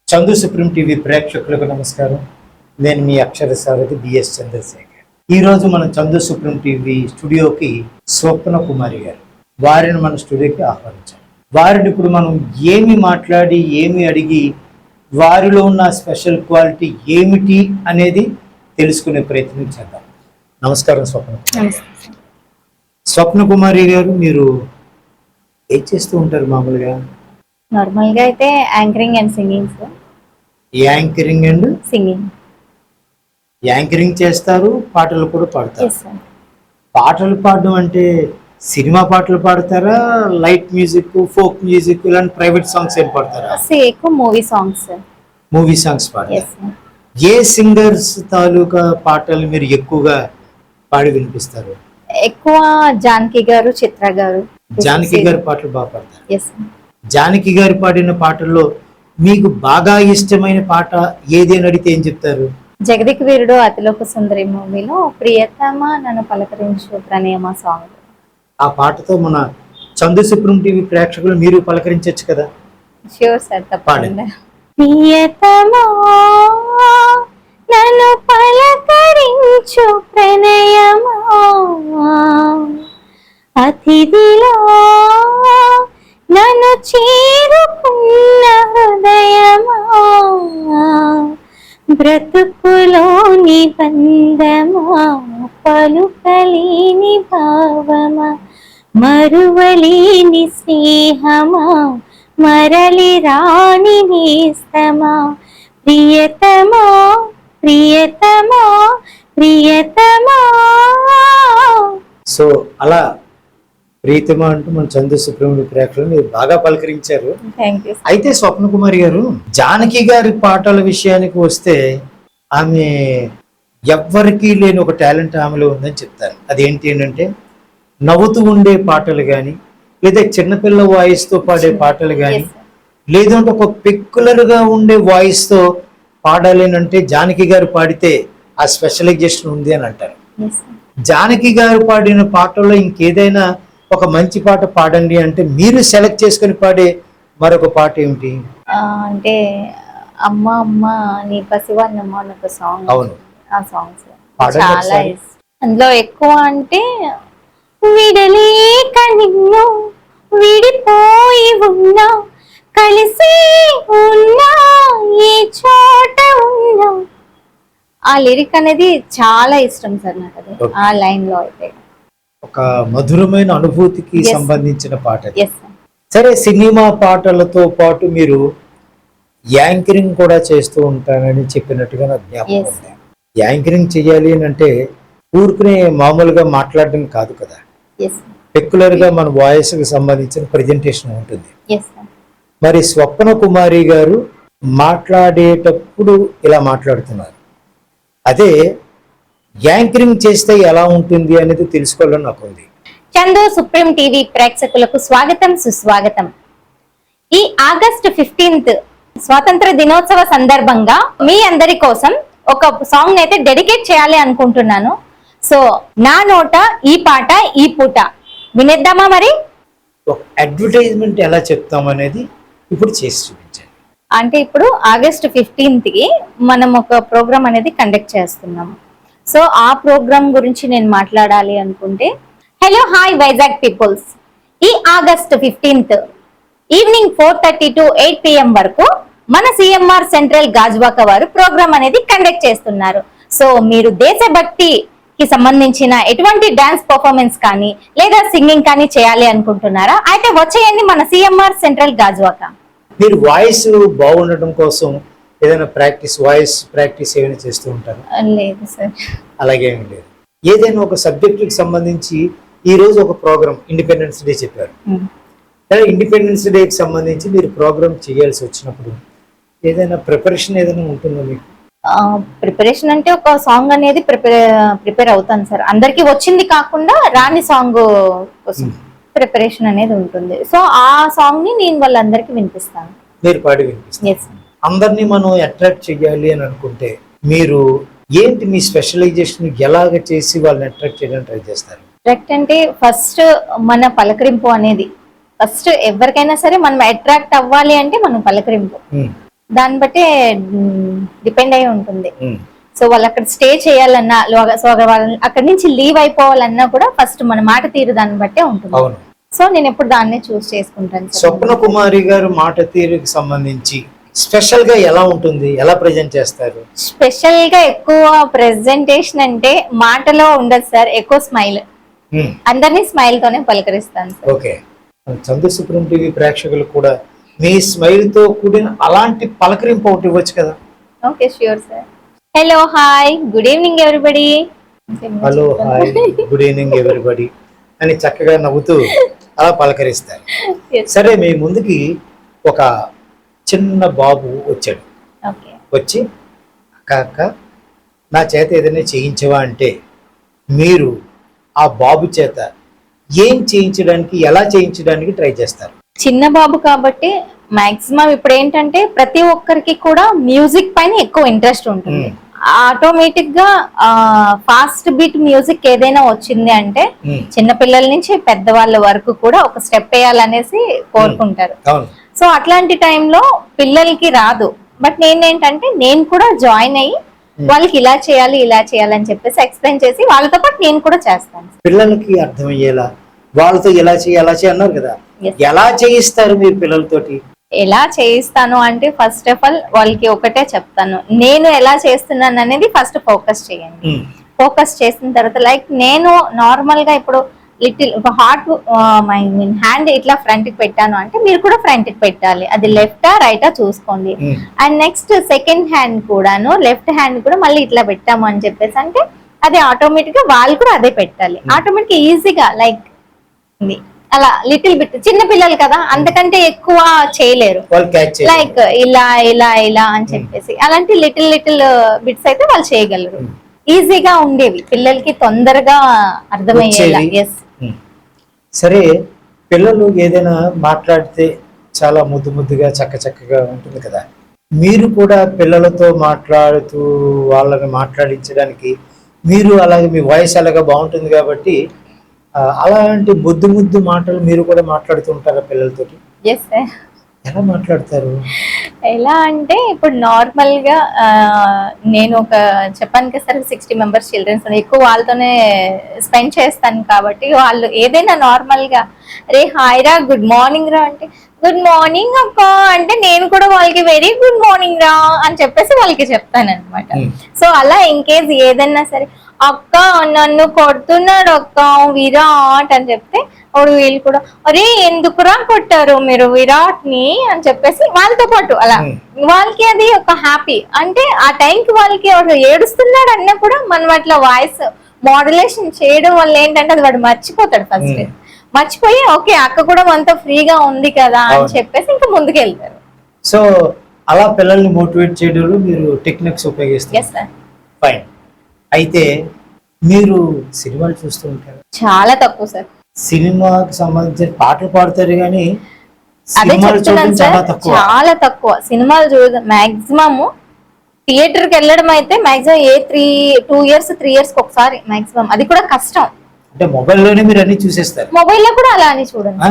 Chandu Supreme TV ప్రేక్షకులకు నమస్కారం. నేను మీ అక్షర సారథి బిఎస్ చంద్రశేఖర్. ఈరోజు మన చందు సుప్రీం టీవీ స్టూడియోకి స్వప్న కుమారి గారు, వారిని మన స్టూడియోకి ఆహ్వానించాం. వారిని ఇప్పుడు మనం ఏమి మాట్లాడి ఏమి అడిగి వారిలో ఉన్న స్పెషల్ క్వాలిటీ ఏమిటి అనేది తెలుసుకునే ప్రయత్నం చేద్దాం. నమస్కారం స్వప్న. స్వప్న కుమారి గారు, మీరు ఏం చేస్తూ ఉంటారు మామూలుగా? నార్మల్ గా అయితే anchoring and singing sir. Anchoring and singing. Anchoring చేస్తారు, పాటలు కూడా పాడతారు. పాటలు పాడడం అంటే సినిమా పాటలు పాడతారా, లైట్ మ్యూజిక్, ఫోక్ మ్యూజిక్, ఇలాంటి ప్రైవేట్ సాంగ్స్ ఏం పాడతారా? ఎక్కువ మూవీ సాంగ్స్. మూవీ సాంగ్స్ పాడతారు. ఏ సింగర్స్ తాలూకా పాటలు మీరు ఎక్కువగా పాడి వినిపిస్తారు? ఎక్కువ జానకి గారు, చిత్ర గారు. జానకి గారి పాటలు బాగా పాడతారు. జానకి గారు పాడిన పాటల్లో మీకు బాగా ఇష్టమైన పాట ఏది అని అడిగితే ఏం చెప్తారు? జగదిక వీరుడు అతిలోక సుందరి మూవీలో ప్రియతమ నన్ను పలకరించు ప్రణయమ సాంగ్. ఆ పాటతో మన చందు సుప్రీం టీవీ ప్రేక్షకులు మీరు పలకరించవచ్చు కదా? ష్యూర్ సార్, తప్పకుండా. ప్రియతమా నన్ను పలకరించు ప్రణయమా, అతిథిలో నన్ను చేరుకున్న హృదయమా, బ్రతుకులోని బంధమా, పలుకలేని భావమా, మరువలేని స్నేహమా, మరలి రాని నేస్తమా, ప్రియతమా ప్రియతమా ప్రియతమా. సో అలా ప్రీతమా అంటూ మన చందు సుప్రీం ప్రేక్షకులు మీరు బాగా పలకరించారు. అయితే స్వప్న కుమారి గారు, జానకి గారి పాటల విషయానికి వస్తే ఆమె ఎవ్వరికీ లేని ఒక టాలెంట్ ఆమెలో ఉందని చెప్తారు. అదేంటి అంటే నవ్వుతూ ఉండే పాటలు కానీ, లేదా చిన్నపిల్ల వాయిస్ తో పాడే పాటలు కానీ, లేదంటే ఒక పెక్యులర్ గా ఉండే వాయిస్ తో పాడాలి అంటే జానకి గారు పాడితే ఆ స్పెషలైజేషన్ ఉంది అని అంటారు. జానకి గారు పాడిన పాటల్లో ఇంకేదైనా ఒక మంచి పాట పాడండి అంటే మీరు సెలెక్ట్ చేసుకుని పాడే మరొక పాట ఏమిటి? అంటే అమ్మ అమ్మ నీ పసివాన్నమ్మ అన్న ఒక సాంగ్. అవును, ఆ సాంగ్స్ చాలా అందులో ఎక్కువ అంటే విడలేక నిన్ను విడిపోయి ఉన్నా, కలిసి ఉన్నా, ఏ చోట ఉన్నా, ఆ లిరిక్ అనేది చాలా ఇష్టం సార్ నాకు. అది ఆ లైన్ లో అయితే ఒక మధురమైన అనుభూతికి సంబంధించిన పాట. సరే, సినిమా పాటలతో పాటు మీరు యాంకరింగ్ కూడా చేస్తూ ఉంటానని చెప్పినట్టుగా నాకు జ్ఞాపకం ఉంది. యాంకరింగ్ చేయాలి అని అంటే ఊరుకునే మామూలుగా మాట్లాడడం కాదు కదా, పెక్యులర్ గా మన వాయిస్ కి సంబంధించిన ప్రెజెంటేషన్ ఉంటుంది. మరి స్వప్న కుమారి గారు మాట్లాడేటప్పుడు ఇలా మాట్లాడుతున్నారు, అదే యాంకరింగ్ చేస్తే ఎలా ఉంటుంది అనేది తెలుసుకోవాలని నాకు ఉంది. చందు సుప్రీం టీవీ ప్రేక్షకులకు స్వాగతం, సుస్వాగతం. ఈ ఆగస్టు 15th స్వాతంత్ర దినోత్సవ సందర్భంగా మీ అందరి కోసం ఒక సాంగ్ అయితే డెడికేట్ చేయాలి అనుకుంటున్నాను. సో నా నోట ఈ పాట ఈ పూట వినేద్దామా? మరి ఒక అడ్వర్టైజ్మెంట్ ఎలా చెప్తాం అనేది ఇప్పుడు చేసి చూపించండి. అంటే ఇప్పుడు ఆగస్టు 15th కి మనం ఒక ప్రోగ్రామ్ అనేది కండక్ట్ చేస్తున్నాము. సో ఆ ప్రోగ్రామ్ గురించి నేను మాట్లాడాలి అనుకుంటే, హలో హాయ్ వైజాగ్ పీపుల్స్, ఈ August 15th evening 4:30 to 8 PM వరకు మన సిఎంఆర్ సెంట్రల్ గాజువాక వారు ప్రోగ్రామ్ అనేది కండక్ట్ చేస్తున్నారు. సో మీరు దేశభక్తికి సంబంధించిన ఎటువంటి డాన్స్ పర్ఫార్మెన్స్ కానీ లేదా సింగింగ్ కానీ చేయాలి అనుకుంటున్నారా? అయితే వచ్చేయండి మన సిఎంఆర్ సెంట్రల్ గాజువాక. మీరు వాయిస్ బాగుండటం కోసం ఏదైనా వాయిస్ ప్రాక్టీస్ ఏమైనా చేస్తూ ఉంటారు? లేదు సార్, అలాగేమీ లేదు. ఏదైనా ఒక సబ్జెక్టుకి సంబంధించి ఈ రోజు ఒక ప్రోగ్రామ్ ఇండిపెండెన్స్ డే చెప్పారు. ఇండిపెండెన్స్ డేకి సంబంధించి మీరు ప్రోగ్రామ్ చేయాల్సి వచ్చినప్పుడు ఏదైనా ప్రిపరేషన్ ఏదైనా ఉంటుందా మీకు? ప్రిపరేషన్ అంటే ఒక సాంగ్ అనేది ప్రిపేర్ అవుతాను సార్. అందరికి వచ్చింది కాకుండా రాని సాంగ్ కోసం ప్రిపరేషన్ అనేది ఉంటుంది. సో ఆ సాంగ్ ని నేను వాళ్ళందరికి వినిపిస్తాను. మీరు పాడి వినిపిస్తారు. అందరినీ మనం అట్రాక్ట్ చేయాలి అని అనుకుంటే మీరు ఏంటి మీ స్పెషలైజేషన్ ఎలాగ చేసి వాళ్ళని అట్రాక్ట్ చేయడానికి ట్రై చేస్తారు? అట్రాక్ట్ అంటే ఫస్ట్ మన పలకరింపు అనేది, ఫస్ట్ ఎవరికైనా సరే మనం అట్రాక్ట్ అవ్వాలి అంటే మనం పలకరింపు. దాన్ని బట్టే డిపెండ్ అయి ఉంటుంది. ఉమ్, సో వాళ్ళు అక్కడ స్టే చేయాలన్నా, సో వాళ్ళని అక్కడి నుంచి లీవ్ అయిపోవాలన్నా కూడా ఫస్ట్ మన మాట తీరు దాన్ని బట్టే ఉంటుంది. అవును. సో నేను ఎప్పుడు దాన్నే చూస్ చేసుకుంటాను సార్. స్వప్న కుమారి గారు మాట తీరుకి సంబంధించి స్పెషల్ గా ఎలా ఉంటుంది, ఎలా ప్రజెంట్ చేస్తారు? స్పెషల్ గా ఎక్కువ ప్రెజెంటేషన్ అంటే మాటలో ఉండదు సార్, ఎక్కువ స్మైల్. అందరినీ స్మైల్ తోనే పలకరిస్తాను sir. Okay. Chandu Supreme TV ప్రేక్షకులు కూడా మీ స్మైల్ తో కూడిన అలాంటి పలకరింపు ఒకటి ఇవ్వచ్చు కదా? Okay, sure sir. Hello, hi, good evening everybody. Hello, hi, good evening everybody అని చక్కగా నవ్వుతూ అలా పలకరిస్తారు. సరే, మీ ముందుకి ఒక చిన్న బాబు వచ్చాడు. వచ్చి అక్క నా చేత ఏదైనా చేయించవా అంటే మీరు ఆ బాబు చేత ఏం చేయించడానికి, ఎలా చేయించడానికి ట్రై చేస్తారు? చిన్న బాబు కాబట్టి మాక్సిమం ఇప్పుడు ఏంటంటే ప్రతి ఒక్కరికి కూడా మ్యూజిక్ పైన ఎక్కువ ఇంట్రెస్ట్ ఉంటుంది. ఆటోమేటిక్ గా ఫాస్ట్ బీట్ మ్యూజిక్ ఏదైనా వచ్చింది అంటే చిన్న పిల్లల నుంచి పెద్దవాళ్ళ వరకు కూడా ఒక స్టెప్ వేయాలనేసి కోరుకుంటారు. సో అట్లాంటి టైంలో పిల్లలకి రాదు, బట్ నేనేంటంటే నేను కూడా జాయిన్ అయ్యి వాళ్ళకి ఇలా చేయాలని చెప్పేసి ఎక్స్ప్లెయిన్ చేసి వాళ్ళతో పాటు నేను కూడా చేస్తాను. పిల్లలకి అర్థమయ్యేలా వాళ్ళతో ఎలా చేయాలి అన్నారు కదా, ఎలా చేయిస్తారు మీరు పిల్లలతోటి? ఎలా చేయిస్తాను అంటే ఫస్ట్ ఆఫ్ ఆల్ వాళ్ళకి ఒకటే చెప్తాను, నేను ఎలా చేస్తున్నాను అనేది ఫస్ట్ ఫోకస్ చేయండి. ఫోకస్ చేసిన తర్వాత లైక్ నేను నార్మల్ గా ఇప్పుడు లిటిల్ హార్ట్ హ్యాండ్ ఇట్లా ఫ్రంట్ కి పెట్టాను అంటే మీరు కూడా ఫ్రంట్ కి పెట్టాలి. అది లెఫ్టా రైటా చూసుకోండి. అండ్ నెక్స్ట్ సెకండ్ హ్యాండ్ కూడాను, లెఫ్ట్ హ్యాండ్ కూడా మళ్ళీ ఇట్లా పెట్టాము అని చెప్పేసి అంటే అది ఆటోమేటిక్ గా వాళ్ళు కూడా అదే పెట్టాలి. ఆటోమేటిక్ ఈజీగా లైక్ అలా లిటిల్ బిట్, చిన్న పిల్లలు కదా అంతకంటే ఎక్కువ చేయలేరు. లైక్ ఇలా ఇలా ఇలా అని చెప్పేసి అలాంటి లిటిల్ బిట్స్ అయితే వాళ్ళు చేయగలరు. ఈజీగా ఉండేవి పిల్లలకి, తొందరగా అర్థమయ్యేలా. ఎస్. సరే, పిల్లలు ఏదైనా మాట్లాడితే చాలా ముద్దుగా చక్కగా ఉంటుంది కదా, మీరు కూడా పిల్లలతో మాట్లాడుతూ వాళ్ళని మాట్లాడించడానికి మీరు అలాగే మీ వాయిస్ అలాగా బాగుంటుంది కాబట్టి అలాంటి ముద్దు మాటలు మీరు కూడా మాట్లాడుతూ ఉంటారా పిల్లలతోటి? Yes sir. ఎలా మాట్లాడతారు? ఎలా అంటే ఇప్పుడు నార్మల్ గా నేను ఒక చెప్పాను కదా సార్, 60 మెంబర్స్ చిల్డ్రన్స్ ఎక్కువ వాళ్ళతోనే స్పెండ్ చేస్తాను కాబట్టి వాళ్ళు ఏదైనా నార్మల్ గా రే హాయ్ రా, గుడ్ మార్నింగ్ రా అంటే గుడ్ మార్నింగ్ అక్క అంటే నేను కూడా వాళ్ళకి వెరీ గుడ్ మార్నింగ్ రా అని చెప్పేసి వాళ్ళకి చెప్తాను అనమాట. సో అలా ఇన్ కేస్ ఏదైనా సరే అక్క నన్ను కొడుతున్నాడు అక్క విరాట్ అని చెప్తే అప్పుడు వీళ్ళు కూడా అరే ఎందుకురా కొట్టారు మీరు విరాట్ ని అని చెప్పేసి వాళ్ళతో పాటు అలా వాళ్ళకి అది ఒక హ్యాపీ. అంటే ఆ టైంకి వాళ్ళకి ఏడుస్తున్నాడు అన్నా కూడా మనం అట్లా వాయిస్ మోడ్యులేషన్ చేయడం వల్ల ఏంటంటే అది వాడు మర్చిపోతాడు. ఫస్ట్ మర్చిపోయి ఓకే అక్క కూడా మనతో ఫ్రీగా ఉంది కదా అని చెప్పేసి ఇంకా ముందుకు వెళ్తారు. సో అలా పిల్లల్ని మోటివేట్ చేయడంలో మీరు టెక్నిక్స్ ఉపయోగిస్తారు. ఫైన్. అయితే మీరు సినిమాలు చూస్తూ ఉంటారు? చాలా తక్కువ సార్. సినిమాకి సంబంధించిన పాటలు పాడతారు కానీ అదే చెప్తున్నాను సార్, చాలా తక్కువ సినిమాలు చూడదు. మాక్సిమం థియేటర్ కి వెళ్ళడం అయితే మాక్సిమం 2 ఇయర్స్ 3 ఇయర్స్ ఒకసారి మాక్సిమం, అది కూడా కష్టం. అంటే మొబైల్లోనే మీరు అన్ని చూసేస్తారు? మొబైల్లో కూడా అలా అని చూడండి.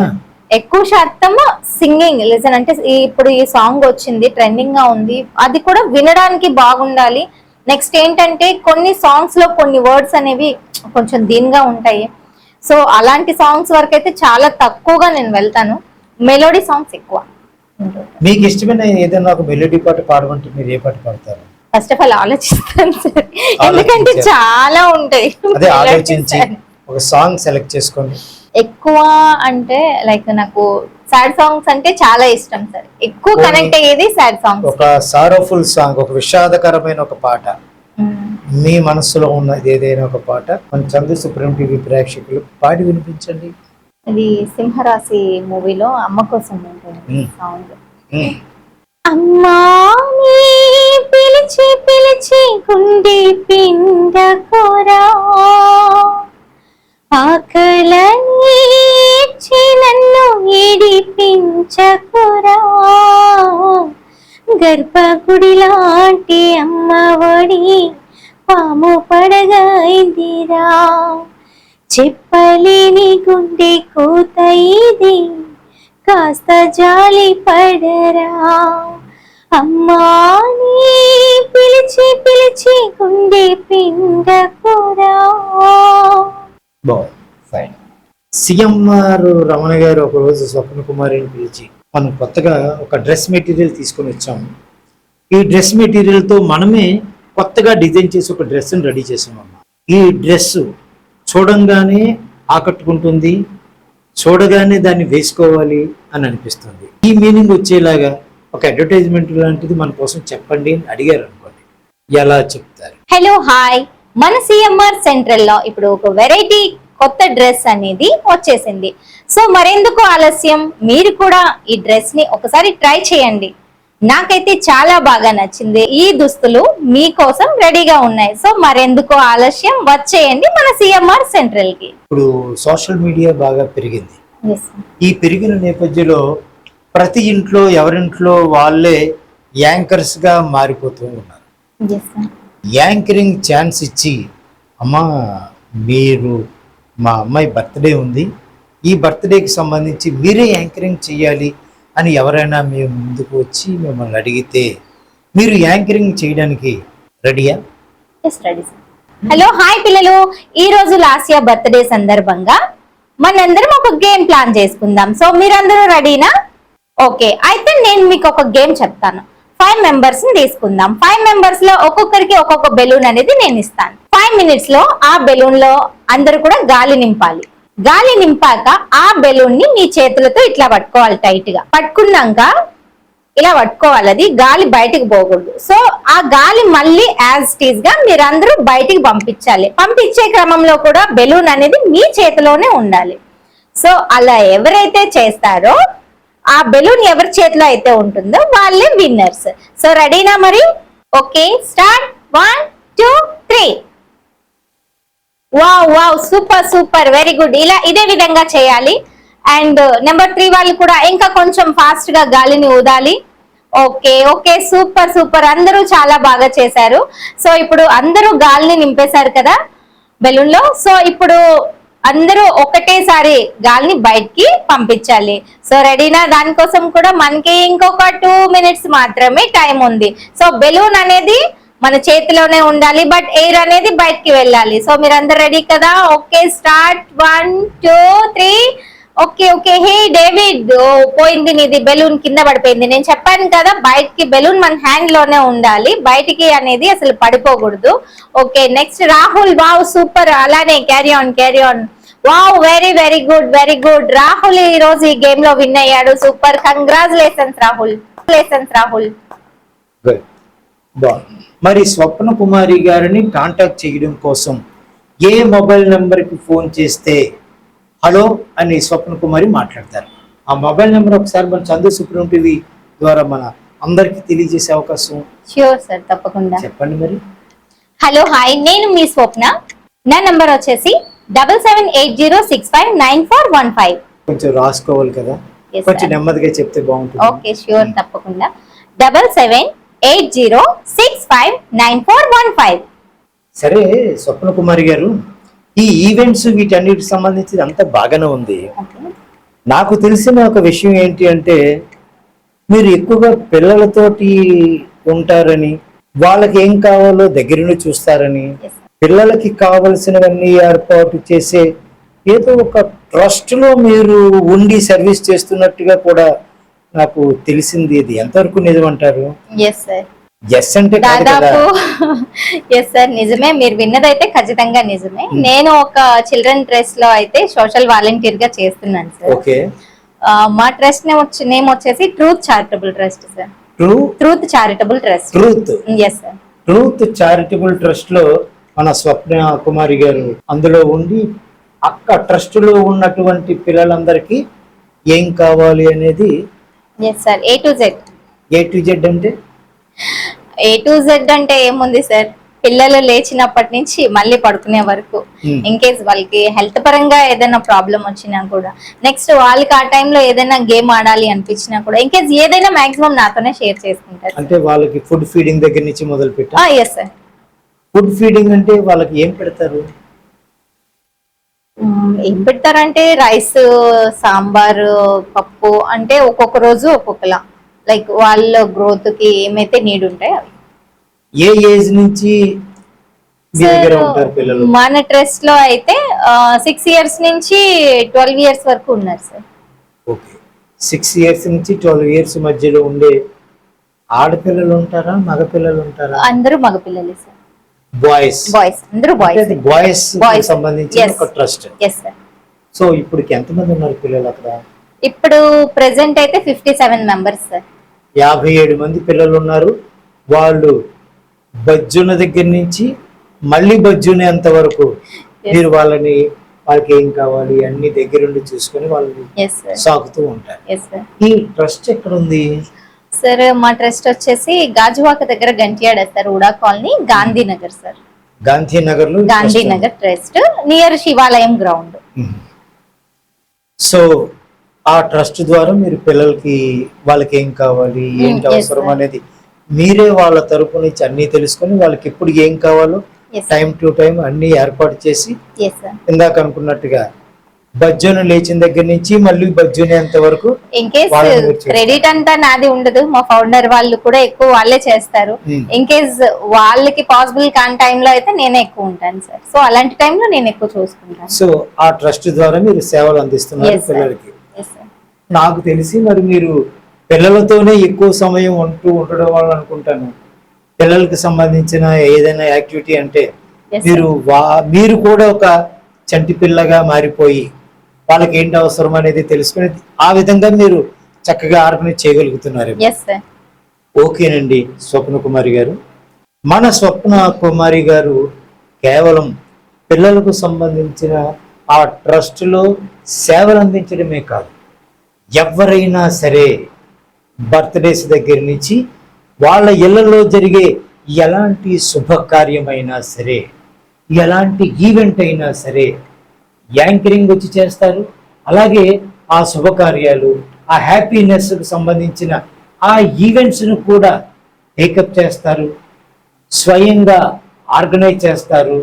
ఎక్కువ శాతం సింగింగ్ లిజన్ అంటే ఇప్పుడు ఈ సాంగ్ వచ్చింది ట్రెండింగ్ గా ఉంది, అది కూడా వినడానికి బాగుండాలి. నెక్స్ట్ ఏంటంటే కొన్ని సాంగ్స్ లో కొన్ని వర్డ్స్ అనేవి కొంచెం దీనిగా ఉంటాయి. సో అలాంటి సాంగ్స్ వరకు అయితే చాలా తక్కువగా నేను వెళ్తాను. మెలోడీ సాంగ్స్ ఎక్కువ. మీకు ఇష్టమైన ఏదైనా ఒక మెలోడీ పాట పాడమంటే మీరు ఏ పాట పాడతారు? ఫస్ట్ ఆఫ్ ఆల్ ఆలోచిస్తాను సార్, ఎందుకంటే చాలా ఉంటాయి. అదే ఆలోచించి ఒక సాంగ్ సెలెక్ట్ చేసుకోండి. ఎక్కువ అంటే లైక్ నాకు సాడ్ సాంగ్స్ అంటే చాలా ఇష్టం సార్. ఎక్కువ కనెక్ట్ అయ్యేది సాడ్ సాంగ్స్. ఒక సారోఫుల్ సాంగ్, ఒక విషాదకరమైన ఒక పాట, మీ మనసులో ఉన్నది ఏదైనా ఒక పాట మన చందు సుప్రీం టీవీ ప్రేక్షకులు పాడి వినిపించండి. ఇది సింహరాశి మూవీలో అమ్మ కోసం ఉంటుంది సాంగ్. అమ్మా పిలిచి గుండె పిండ కోరా, ఆకలని నన్ను ఏడిపించకురా, గర్భగుడి లాంటి అమ్మఒడి పాము పడగైందిరా, చెప్పలేని గుండె కూత ఇది కాస్త జాలి పడరా, అమ్మా నీ పిలిచి పిలిచి గుండె పిండకురా. బాగుంది, ఫైన్. సిఎంఆర్ రమణ గారు ఒక రోజు స్వప్న కుమారిని పిలిచి, మనం కొత్తగా ఒక డ్రెస్ మెటీరియల్ తీసుకొని వచ్చాము, ఈ డ్రెస్ మెటీరియల్తో మనమే కొత్తగా డిజైన్ చేసి ఒక డ్రెస్ని రెడీ చేసామమ్మా. ఈ డ్రెస్ చూడంగానే ఆకట్టుకుంటుంది, చూడగానే దాన్ని వేసుకోవాలి అని అనిపిస్తుంది. ఈ మీనింగ్ వచ్చేలాగా ఒక అడ్వర్టైజ్మెంట్ లాంటిది మన కోసం చెప్పండి అని అడిగారు అనుకోండి, ఎలా చెప్తారు? హలో హాయ్, మన సిఎంఆర్ సెంట్రల్ లో ఇప్పుడు ఒక వెరైటీ కొత్త డ్రెస్ అనేది వచ్చేసింది. సో మరెందుకు ఆలస్యం, మీరు కూడా ఈ డ్రెస్ ని ఒకసారి ట్రై చేయండి. నాకైతే చాలా బాగా నచ్చింది. ఈ దుస్తులు మీకోసం రెడీగా ఉన్నాయి. సో మరెందుకు ఆలస్యం, వచ్చేయండి మన సిఎంఆర్ సెంట్రల్ కి. ఇప్పుడు సోషల్ మీడియా బాగా పెరిగింది. Yes, sir. ఈ పెరిగిన నేపథ్యంలో ప్రతి ఇంట్లో ఎవరింట్లో వాళ్ళే యాంకర్స్ గా మారిపోతూ ఉన్నారు. Yes, sir. యాంకరింగ్ ఛాన్స్ ఇచ్చి, అమ్మా మీరు మా అమ్మాయి బర్త్డే ఉంది, ఈ బర్త్డేకి సంబంధించి మీరే యాంకరింగ్ చేయాలి అని ఎవరైనా మీ ముందుకు వచ్చి మిమ్మల్ని అడిగితే మీరు యాంకరింగ్ చేయడానికి రెడీయా? Yes, ready, sir. Hello hi పిల్లలు, ఈ రోజు లాస్యా బర్త్డే సందర్భంగా మనందరం ఒక గేమ్ ప్లాన్ చేసుకుందాం. సో మీరందరూ రెడీనా? ఓకే, అయితే నేను మీకు ఒక గేమ్ చెప్తాను. 5 మెంబర్స్ ని తీసుకుందాం. 5 మెంబర్స్ లో ఒక్కొక్కరికి ఒక్కొక్క బెలూన్ అనేది నేను ఇస్తాను. 5 మినిట్స్ లో ఆ బెలూన్ లో అందరూ కూడా గాలి నింపాలి. గాలి నింపాక ఆ బెలూన్ ని మీ చేతులతో ఇట్లా పట్టుకోవాలి, టైట్ గా పట్టుకున్నాక ఇలా పట్టుకోవాలి, అది గాలి బయటికి పోకూడదు. సో ఆ గాలి మళ్ళీ యాజ్ టీజ్ గా మీరందరూ బయటికి పంపించాలి. పంపించే క్రమంలో కూడా బెలూన్ అనేది మీ చేతిలోనే ఉండాలి. సో అలా ఎవరైతే చేస్తారో ఆ బెలూన్ ఎవరి చేతిలో అయితే ఉంటుందో వాళ్ళే విన్నర్స్. సో రెడీనా మరి? Okay, start. 1 2 3. Wow wow, super super, very good. ఇలా ఇదే విధంగా చేయాలి. అండ్ నెంబర్ 3 వాళ్ళు కూడా ఇంకా కొంచెం ఫాస్ట్ గా గాలిని ఊదాలి. ఓకే ఓకే, సూపర్ సూపర్, అందరూ చాలా బాగా చేశారు. సో ఇప్పుడు అందరూ గాలిని నింపేశారు కదా బెలూన్ లో. సో ఇప్పుడు అందరూ ఒకటేసారి గాలిని బయటికి పంపించాలి. సో రెడీనా? దానికోసం కూడా మనకి ఇంకొక 2 మినిట్స్ మాత్రమే టైం ఉంది. సో బెలూన్ అనేది మన చేతిలోనే ఉండాలి, బట్ ఎయిర్ అనేది బయటికి వెళ్ళాలి. సో మీరందరూ రెడీ కదా? Okay, start. 1 2 3. Okay okay. Hey David, పోయింది నీది బెలూన్, కింద పడిపోయింది. నేను చెప్పాను కదా బయటికి బెలూన్ మన హ్యాండ్ లోనే ఉండాలి, బయటికి అనేది అసలు పడిపోకూడదు. Okay, next Rahul. Wow super, అలానే carry on carry on. Wow, very very good very good. Rahul ఈ రోజు ఈ గేమ్ లో విన్ అయ్యాడు. Super, congratulations Rahul. Rahul good, బాగుంది. మరి స్వప్న కుమారి గారిని కాంటాక్ట్ చేయడం కోసం ఏ మొబైల్ నెంబర్కి ఫోన్ చేస్తే హలో అని స్వప్న కుమారి మాట్లాడతారు? ఆ మొబైల్ నెంబర్ ఒకసారి మన చందు సుప్రీం టీవీ ద్వారా మన అందరికి తెలియజేసే అవకాశం. ష్యూర్ సార్, తప్పకుండా. చెప్పండి మరి. హలో హాయ్, నేను మీ స్వప్న. నా నంబర్ వచ్చేసి 7780659415. కొంచెం రాసుకోవాలి కదా, Yes, కొంచెం sir. నెమ్మదిగా చెప్తే బాగుంటుంది. ఓకే ష్యూర్, తప్పకుండా. 7780659415. సరే స్వప్న కుమారి గారు, ఈ ఈవెంట్స్ వీటన్నిటికి సంబంధించి అంతా బాగానే ఉంది. నాకు తెలిసిన ఒక విషయం ఏంటి అంటే, మీరు ఎక్కువగా పిల్లలతోటి ఉంటారని, వాళ్ళకి ఏం కావాలో దగ్గరుండి చూస్తారని, పిల్లలకి కావలసినవన్నీ ఏర్పాటు చేసే ఏదో ఒక ట్రస్ట్ లో మీరు ఉండి సర్వీస్ చేస్తున్నట్టుగా కూడా నాకు తెలిసింది. ఇది ఎంతవరకు నిజమంటారు? ఎస్ సార్, ఎస్ అంటే కాదు కదా. దాదాపు ఎస్ సార్, నిజమే. మీరు విన్నదైతే ఖచ్చితంగా నిజమే. నేను ఒక చిల్డ్రన్ ట్రస్ట్ లో అయితే సోషల్ వాలంటీర్ గా చేస్తున్నాను సార్. ఓకే, మా ట్రస్ట్ నేమ్ వచ్చేసి truth charitable trust sir. Truth charitable trust. Yes sir, truth charitable trust లో మన స్వప్న కుమారి గారు అందులో ఉండి అక్క ట్రస్ట్ లో ఉన్నటువంటి పిల్లలందరికీ ఏం కావాలి అనేది. Yes sir, A to Z. A to Z అంటే A to Z అంటే ఏముంది సార్, పిల్లలు లేచినప్పటి నుంచి మళ్ళీ పడుకునే వరకు, ఇన్ కేస్ వాళ్ళకి హెల్త్ పరంగా ఏదైనా ప్రాబ్లం వచ్చినా కూడా, నెక్స్ట్ వాళ్ళకి ఆ టైంలో ఏదైనా గేమ్ ఆడాలి అనిపించినా కూడా, ఇన్ కేస్ ఏదైనా మాక్సిమం నాతోనే షేర్ చేసుకుంటారు. అంటే వాళ్ళకి ఫుడ్ ఫీడింగ్ దగ్గర నుంచి మొదలు పెట్టి. Yes sir. ఫుడ్ ఫీడింగ్ అంటే వాళ్ళకి ఏం పెడతారు? ఏం పెడతారంటే రైస్, సాంబార్, పప్పు, అంటే ఒక్కొక్క రోజు ఒక్కొక్కలా. లైక్ వాళ్ళ గ్రోత్ కి ఏమైతే నీడ్ ఉంటాయో అవి. ఏ ఏజ్ నుంచి మీ దగ్గర ఉంటారు పిల్లలు? మన ట్రస్ట్ లో అయితే 6 years నుంచి 12 years వరకు ఉన్నారు సార్. ఓకే, 6 years నుంచి 12 years మధ్యలో ఉండే ఆడపిల్లలు ఉంటారా, మగపిల్లలు ఉంటారా? అందరూ మగపిల్లలే సార్. బాయ్స్ అందరూ బాయ్స్ సంబంధించిన ఒక ట్రస్ట్. Yes sir. సో ఇప్పుడు ఎంతమంది ఉన్నారు పిల్లలు అక్కడ? ఇప్పుడు ప్రెసెంట్ అయితే 57 members సార్. 57 మంది పిల్లలు ఉన్నారు. వాళ్ళు బజ్జున దగ్గర నుంచి మళ్ళీ బజ్జునేంత వరకు మీరు వాళ్ళకి ఏం కావాలి అన్ని దగ్గరుండి చూసుకొని వాళ్ళని సాగుతూ ఉంటారు. ఈ ట్రస్ట్ ఎక్కడ ఉంది సార్? మా ట్రస్ట్ వచ్చేసి గాజువాక దగ్గర Gantiyada sir, UDA colony, Gandhinagar sir. Gandhinagar trust near Shivalayam ground. So ఆ ట్రస్ట్ ద్వారా మీరు పిల్లలకి వాళ్ళకి ఏం కావాలి ఏంటి అవసరం అనేది మీరే వాళ్ళ తరపు నుంచి అన్ని తెలుసుకొని వాళ్ళకి ఎప్పుడు ఏం కావాలో టైం టు టైం అన్ని ఏర్పాటు చేసి ఇందాక అనుకున్నట్టుగా బజ్జోను లేచిన దగ్గర నుంచి మళ్ళీ బజ్జోనేంత వరకు. ఇన్ కేస్ క్రెడిట్ అంతా నాది ఉండదు, మా ఫౌండర్ వాళ్ళు కూడా ఎక్కువ వాళ్ళే చేస్తారు. ఇన్ కేస్ వాళ్ళకి పాసిబుల్ కాని టైంలో అయితే నేనే ఎక్కువ ఉంటాను సార్. సో అలాంటి టైంలో నేను ఎక్కువ చూసుకుంటాను. సో ఆ ట్రస్ట్ ద్వారా మీరు సేవలు అందిస్తున్నారు పిల్లలకి. నాకు తెలిసి మరి మీరు పిల్లలతోనే ఎక్కువ సమయం ఉండడం వల్ల అనుకుంటాను పిల్లలకి సంబంధించిన ఏదైనా యాక్టివిటీ అంటే మీరు కూడా ఒక చంటి పిల్లగా మారిపోయి వాళ్ళకి ఏంటి అవసరం అనేది తెలుసుకుని ఆ విధంగా మీరు చక్కగా ఆర్గనైజ్ చేయగలుగుతున్నారు. ఓకేనండి స్వప్న కుమారి గారు. మన స్వప్న కుమారి గారు కేవలం పిల్లలకు సంబంధించిన ఆ ట్రస్ట్లో సేవలు అందించడమే కాదు, ఎవరైనా సరే బర్త్డేస్ దగ్గర నుంచి వాళ్ళ ఇళ్లలో జరిగే ఎలాంటి శుభకార్యమైనా సరే, ఎలాంటి ఈవెంట్ అయినా సరే యాంకరింగ్ వచ్చి చేస్తారు. అలాగే ఆ శుభకార్యాలు, ఆ హ్యాపీనెస్కు సంబంధించిన ఆ ఈవెంట్స్ను కూడా టేకప్ చేస్తారు, స్వయంగా ఆర్గనైజ్ చేస్తారు.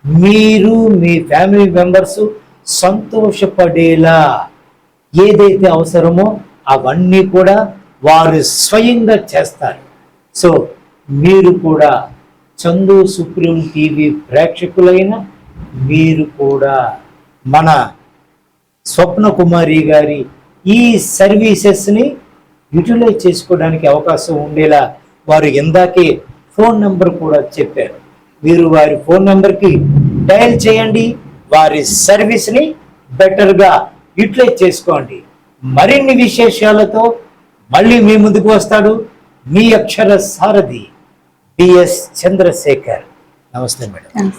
మీరు మీ ఫ్యామిలీ మెంబర్స్ సంతోషపడేలా ఏదైతే అవసరమో అవన్నీ కూడా వారు స్వయంగా చేస్తారు. సో మీరు కూడా చందు సుప్రీం టీవీ ప్రేక్షకులైన మీరు కూడా మన స్వప్న కుమారి గారి ఈ సర్వీసెస్ని యూటిలైజ్ చేసుకోవడానికి అవకాశం ఉండేలా వారు ఇందాకే ఫోన్ నెంబర్ కూడా చెప్పారు. మీరు వారి ఫోన్ నెంబర్కి డయల్ చేయండి, వారి సర్వీస్ని బెటర్గా యూటిలైజ్ చేసుకోండి. మరిన్ని విశేషాలతో మళ్ళీ మీ ముందుకు వస్తాడు మీ అక్షర సారథి బిఎస్ చంద్రశేఖర్. నమస్తే మేడం.